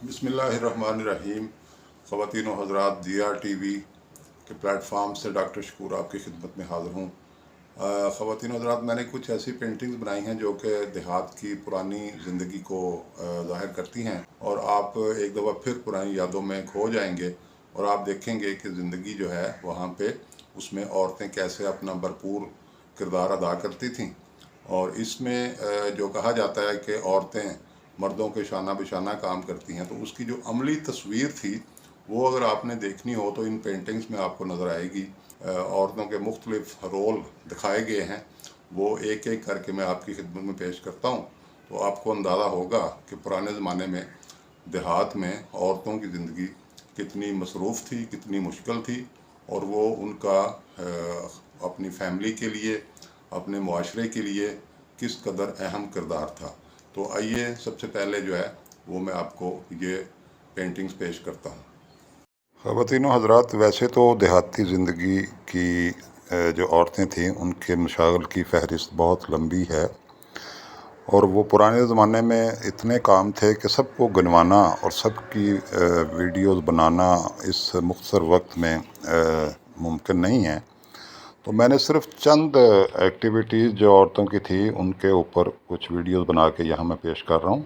बिस्मिल्लाहिर्रहमानिर्रहीम। ख़वातीन व हज़रात, DRTV के प्लेटफार्म से डॉक्टर शकूर आपकी खिदमत में हाज़िर हूँ। ख़वातीन व हज़रात, मैंने कुछ ऐसी पेंटिंग्स बनाई हैं जो कि देहात की पुरानी ज़िंदगी को ज़ाहिर करती हैं, और आप एक दफ़ा फिर पुरानी यादों में खो जाएंगे और आप देखेंगे कि ज़िंदगी जो है वहाँ पे उसमें औरतें कैसे अपना भरपूर किरदार अदा करती थीं। और इसमें जो कहा जाता है कि औरतें मर्दों के शाना बिशाना काम करती हैं, तो उसकी जो अमली तस्वीर थी वो अगर आपने देखनी हो तो इन पेंटिंग्स में आपको नज़र आएगी। औरतों के मुख्तलिफ रोल दिखाए गए हैं, वो एक एक करके मैं आपकी खिदमत में पेश करता हूँ, तो आपको अंदाज़ा होगा कि पुराने ज़माने में देहात में औरतों की ज़िंदगी कितनी मसरूफ़ थी, कितनी मुश्किल थी, और वो उनका अपनी फैमिली के लिए, अपने मुआशरे के लिए किस कदर अहम किरदार था। तो आइए सबसे पहले जो है वो मैं आपको ये पेंटिंग्स पेश करता हूँ। ख़वातीन हज़रात, वैसे तो देहाती ज़िंदगी की जो औरतें थीं उनके मशागिल की फ़हरिस्त बहुत लंबी है, और वो पुराने ज़माने में इतने काम थे कि सबको गिनवाना और सबकी वीडियोज़ बनाना इस मुख्तसर वक्त में मुमकिन नहीं है। तो मैंने सिर्फ चंद एक्टिविटीज़ जो औरतों की थी उनके ऊपर कुछ वीडियोज़ बना के यहाँ मैं पेश कर रहा हूँ।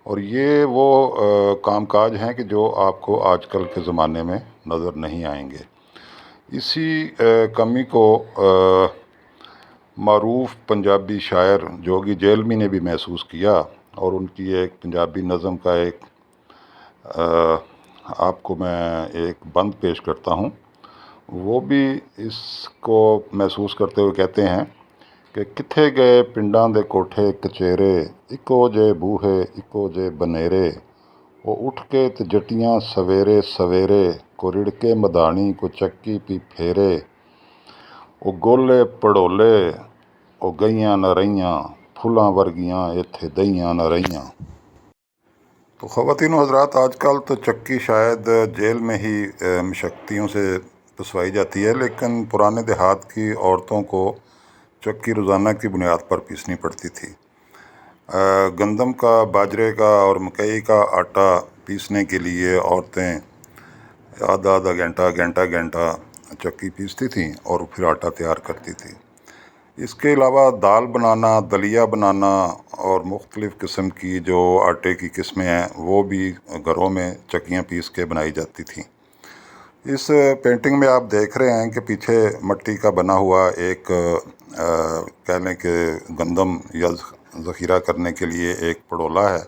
और ये वो कामकाज हैं कि जो आपको आजकल के ज़माने में नज़र नहीं आएंगे। इसी कमी को मारूफ पंजाबी शायर जोगी जेलमी ने भी महसूस किया, और उनकी एक पंजाबी नज़म का एक आपको मैं एक बंद पेश करता हूँ। वो भी इसको महसूस करते हुए कहते हैं कि किथे गए पिंडां दे कोठे कचेरे, इको जे बूहे इको जे बनेरे, वो उठ के ते जटियां सवेरे सवेरे, को रिड़के मदानी को चक्की पी फेरे, वो गोले पड़ोले वो गईयां न रहियां, फुलां वर्गियां इत्थे दईयां न रहियां। तो ख़वातीन हज़रात, आजकल तो चक्की शायद जेल में ही मशक्तियों से पिसवाई जाती है, लेकिन पुराने देहात की औरतों को चक्की रोज़ाना की बुनियाद पर पीसनी पड़ती थी। गंदम का, बाजरे का और मकई का आटा पीसने के लिए औरतें आधा आधा घंटा घंटा घंटा चक्की पीसती थीं और फिर आटा तैयार करती थी। इसके अलावा दाल बनाना, दलिया बनाना और मुख्तलिफ़ किस्म की जो आटे की किस्में हैं वो भी घरों में चक्कियाँ पीस के बनाई जाती थीं। इस पेंटिंग में आप देख रहे हैं कि पीछे मिट्टी का बना हुआ एक कह लें कि गंदम या ज़ख़ीरा करने के लिए एक पड़ोला है।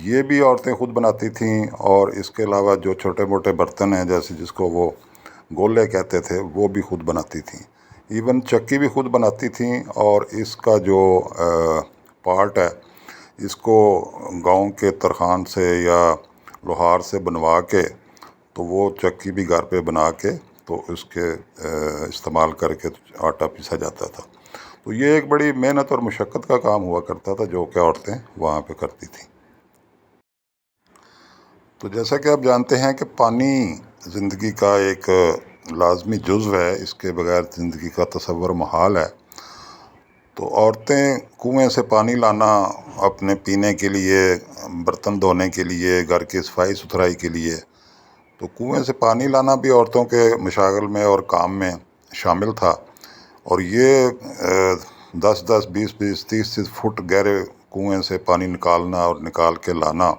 ये भी औरतें ख़ुद बनाती थीं, और इसके अलावा जो छोटे मोटे बर्तन हैं जैसे जिसको वो गोले कहते थे वो भी ख़ुद बनाती थीं। इवन चक्की भी ख़ुद बनाती थीं, और इसका जो पार्ट है इसको गांव के तरखान से या लोहार से बनवा के तो वो चक्की भी घर पे बना के तो उसके इस्तेमाल करके आटा पीसा जाता था। तो ये एक बड़ी मेहनत और मुशक्क़त का काम हुआ करता था जो कि औरतें वहाँ पे करती थीं। तो जैसा कि आप जानते हैं कि पानी ज़िंदगी का एक लाज़मी जुज़्व है, इसके बगैर ज़िंदगी का तसव्वुर मुहाल है। तो औरतें कुएं से पानी लाना अपने पीने के लिए, बर्तन धोने के लिए, घर की सफाई सुथराई के लिए, तो कुएं से पानी लाना भी औरतों के मशागिल में और काम में शामिल था। और ये 10-10, 20-20, 30-30 फुट गहरे कुएं से पानी निकालना और निकाल के लाना,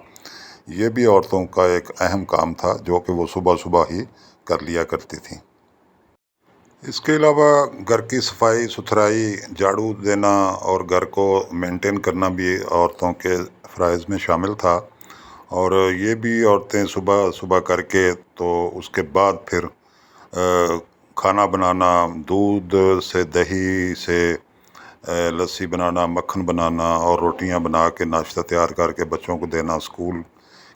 ये भी औरतों का एक अहम काम था जो कि वो सुबह सुबह ही कर लिया करती थीं। इसके अलावा घर की सफाई सुथराई, झाड़ू देना और घर को मेंटेन करना भी औरतों के फ़राइज़ में शामिल था। और ये भी औरतें सुबह सुबह करके तो उसके बाद फिर खाना बनाना, दूध से, दही से लस्सी बनाना, मक्खन बनाना और रोटियां बना के नाश्ता तैयार करके बच्चों को देना, स्कूल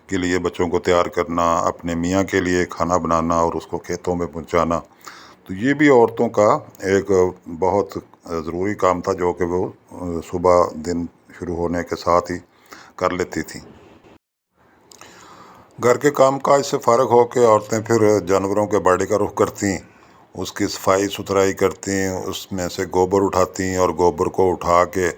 के लिए बच्चों को तैयार करना, अपने मियाँ के लिए खाना बनाना और उसको खेतों में पहुंचाना। तो ये भी औरतों का एक बहुत ज़रूरी काम था जो कि वो सुबह दिन शुरू होने के साथ ही कर लेती थी। घर के कामकाज से फ़ारिग होकर औरतें फिर जानवरों के बाड़े का रुख करती, उसकी सफाई सुथराई करती, उसमें से गोबर उठाती और गोबर को उठा के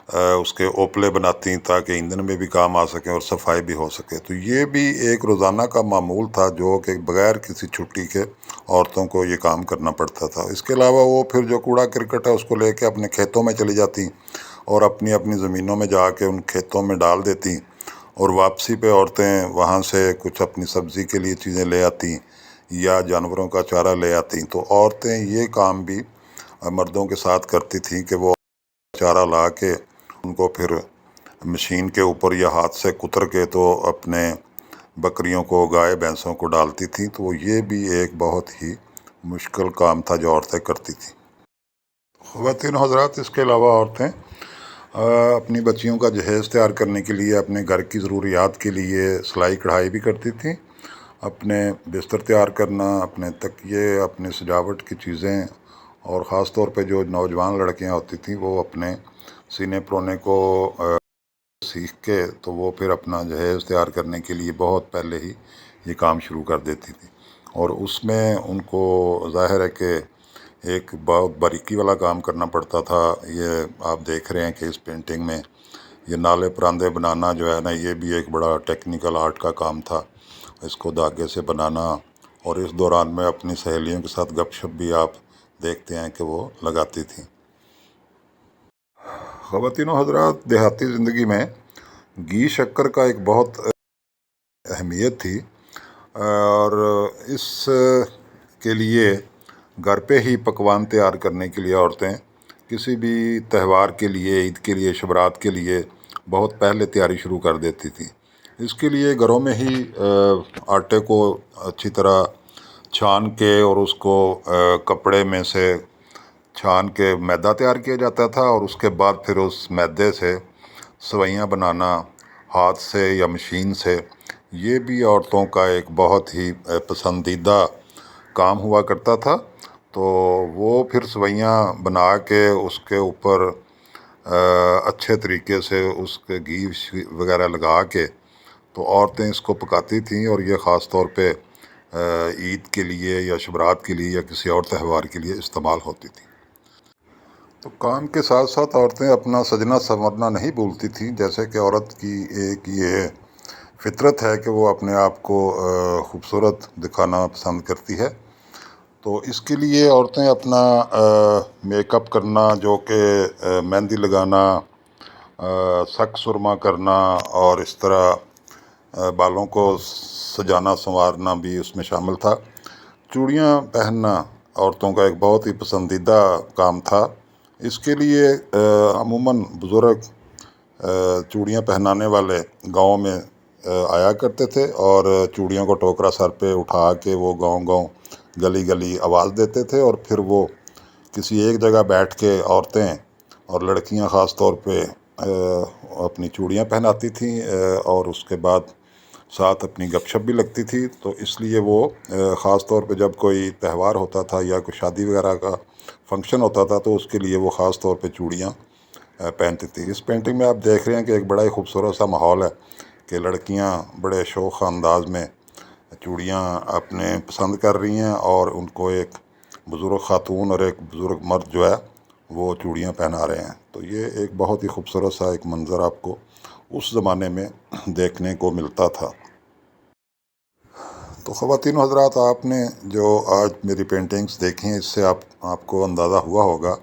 اس کے اوپلے بناتی تاکہ ایندھن میں بھی کام آ سکیں اور صفائی بھی ہو سکے۔ تو یہ بھی ایک روزانہ کا معمول تھا جو کہ بغیر کسی چھٹی کے عورتوں کو یہ کام کرنا پڑتا تھا۔ اس کے علاوہ وہ پھر جو کوڑا کرکٹ ہے اس کو لے کے اپنے کھیتوں میں چلی جاتی اور اپنی اپنی زمینوں میں جا کے ان کھیتوں میں ڈال دیتی، اور واپسی پہ عورتیں وہاں سے کچھ اپنی سبزی کے لیے چیزیں لے آتی یا جانوروں کا چارہ لے آتی۔ تو عورتیں یہ کام بھی مردوں کے ساتھ کرتی تھیں کہ وہ چارہ لا کے ان کو پھر مشین کے اوپر یا ہاتھ سے کتر کے تو اپنے بکریوں کو، گائے بھینسوں کو ڈالتی تھیں۔ تو یہ بھی ایک بہت ہی مشکل کام تھا جو عورتیں کرتی تھیں۔ خواتین و حضرات، اس کے علاوہ عورتیں اپنی بچیوں کا جہیز تیار کرنے کے لیے، اپنے گھر کی ضروریات کے لیے سلائی کڑھائی بھی کرتی تھیں۔ اپنے بستر تیار کرنا، اپنے تکیے، اپنے سجاوٹ کی چیزیں، اور خاص طور پہ جو نوجوان لڑکیاں ہوتی تھیں وہ اپنے سینے پرونے کو سیکھ کے تو وہ پھر اپنا جہیز تیار کرنے کے لیے بہت پہلے ہی یہ کام شروع کر دیتی تھی، اور اس میں ان کو ظاہر ہے کہ ایک بہت باریکی والا کام کرنا پڑتا تھا۔ یہ آپ دیکھ رہے ہیں کہ اس پینٹنگ میں یہ نالے پراندے بنانا جو ہے نا، یہ بھی ایک بڑا ٹیکنیکل آرٹ کا کام تھا، اس کو دھاگے سے بنانا، اور اس دوران میں اپنی سہیلیوں کے ساتھ گپ شپ بھی آپ دیکھتے ہیں کہ وہ لگاتی تھیں۔ خواتین و حضرات، دیہاتی زندگی میں گھی شکر کا ایک بہت اہمیت تھی، اور اس کے لیے گھر پہ ہی پکوان تیار کرنے کے لیے عورتیں کسی بھی تہوار کے لیے، عید کے لیے، شب برات کے لیے بہت پہلے تیاری شروع کر دیتی تھیں۔ اس کے لیے گھروں میں ہی آٹے کو اچھی طرح چھان کے اور اس کو کپڑے میں سے چھان کے میدا تیار کیا جاتا تھا، اور اس کے بعد پھر اس میدے سے سوئیاں بنانا ہاتھ سے یا مشین سے، یہ بھی عورتوں کا ایک بہت ہی پسندیدہ کام ہوا کرتا تھا۔ تو وہ پھر سوئیاں بنا کے اس کے اوپر اچھے طریقے سے اس کے گھی وغیرہ لگا کے تو عورتیں اس کو پکاتی تھیں، اور یہ خاص طور پہ عید کے لیے یا شب برات کے لیے یا کسی اور تہوار کے لیے استعمال ہوتی تھیں۔ تو کام کے ساتھ ساتھ عورتیں اپنا سجنا سنورنا نہیں بھولتی تھیں، جیسے کہ عورت کی ایک یہ فطرت ہے کہ وہ اپنے آپ کو خوبصورت دکھانا پسند کرتی ہے۔ تو اس کے لیے عورتیں اپنا میک اپ کرنا، جو کہ مہندی لگانا، سک سرما کرنا، اور اس طرح بالوں کو سجانا سنوارنا بھی اس میں شامل تھا۔ چوڑیاں پہننا عورتوں کا ایک بہت ہی پسندیدہ کام تھا۔ اس کے لیے عموماً بزرگ چوڑیاں پہنانے والے گاؤں میں آیا کرتے تھے، اور چوڑیوں کو ٹوکرا سر پہ اٹھا کے وہ گاؤں گاؤں، گلی گلی آواز دیتے تھے، اور پھر وہ کسی ایک جگہ بیٹھ کے عورتیں اور لڑکیاں خاص طور پہ اپنی چوڑیاں پہناتی تھیں، اور اس کے بعد ساتھ اپنی گپ شپ بھی لگتی تھی۔ تو اس لیے وہ خاص طور پہ جب کوئی تہوار ہوتا تھا یا کوئی شادی وغیرہ کا فنکشن ہوتا تھا تو اس کے لیے وہ خاص طور پہ چوڑیاں پہنتی تھی۔ اس پینٹنگ میں آپ دیکھ رہے ہیں کہ ایک بڑا ہی خوبصورت سا ماحول ہے کہ لڑکیاں بڑے شوق انداز میں چوڑیاں اپنے پسند کر رہی ہیں، اور ان کو ایک بزرگ خاتون اور ایک بزرگ مرد جو ہے وہ چوڑیاں پہنا رہے ہیں۔ تو یہ ایک بہت ہی خوبصورت سا ایک منظر آپ کو اس زمانے میں دیکھنے کو ملتا تھا۔ تو خواتین و حضرات، آپ نے جو آج میری پینٹنگز دیکھی ہیں، اس سے آپ کو اندازہ ہوا ہوگا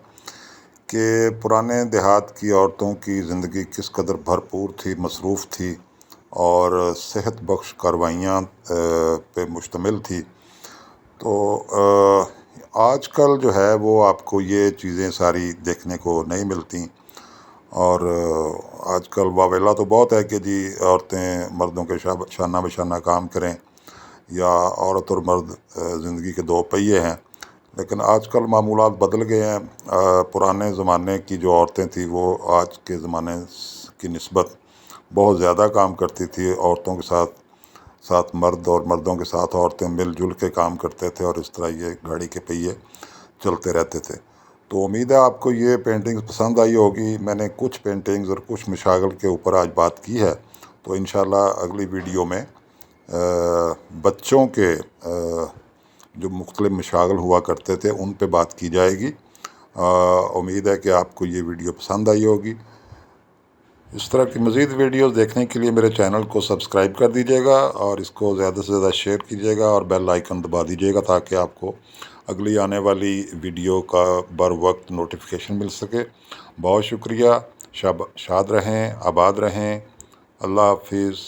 کہ پرانے دیہات کی عورتوں کی زندگی کس قدر بھرپور تھی، مصروف تھی، اور صحت بخش کاروائیاں پہ مشتمل تھی۔ تو آج کل جو ہے وہ آپ کو یہ چیزیں ساری دیکھنے کو نہیں ملتی، اور آج کل واویلا تو بہت ہے کہ جی عورتیں مردوں کے شانہ بشانہ کام کریں، یا عورت اور مرد زندگی کے دو پہیے ہیں۔ لیکن آج کل معمولات بدل گئے ہیں۔ پرانے زمانے کی جو عورتیں تھیں وہ آج کے زمانے کی نسبت بہت زیادہ کام کرتی تھی۔ عورتوں کے ساتھ ساتھ مرد اور مردوں کے ساتھ عورتیں مل جل کے کام کرتے تھے، اور اس طرح یہ گاڑی کے پہیے چلتے رہتے تھے۔ تو امید ہے آپ کو یہ پینٹنگز پسند آئی ہوگی۔ میں نے کچھ پینٹنگز اور کچھ مشاغل کے اوپر آج بات کی ہے، تو انشاءاللہ اگلی ویڈیو میں بچوں کے جو مختلف مشاغل ہوا کرتے تھے ان پہ بات کی جائے گی۔ امید ہے کہ آپ کو یہ ویڈیو پسند آئی ہوگی۔ इस तरह की मज़ीद वीडियोस देखने के लिए मेरे चैनल को सब्सक्राइब कर दीजिएगा और इसको ज़्यादा से ज़्यादा शेयर कीजिएगा और बेल आइकन दबा दीजिएगा ताकि आपको अगली आने वाली वीडियो का बर वक्त नोटिफिकेशन मिल सके। बहुत शुक्रिया। शाद रहें, आबाद रहें। अल्लाह हाफिज़।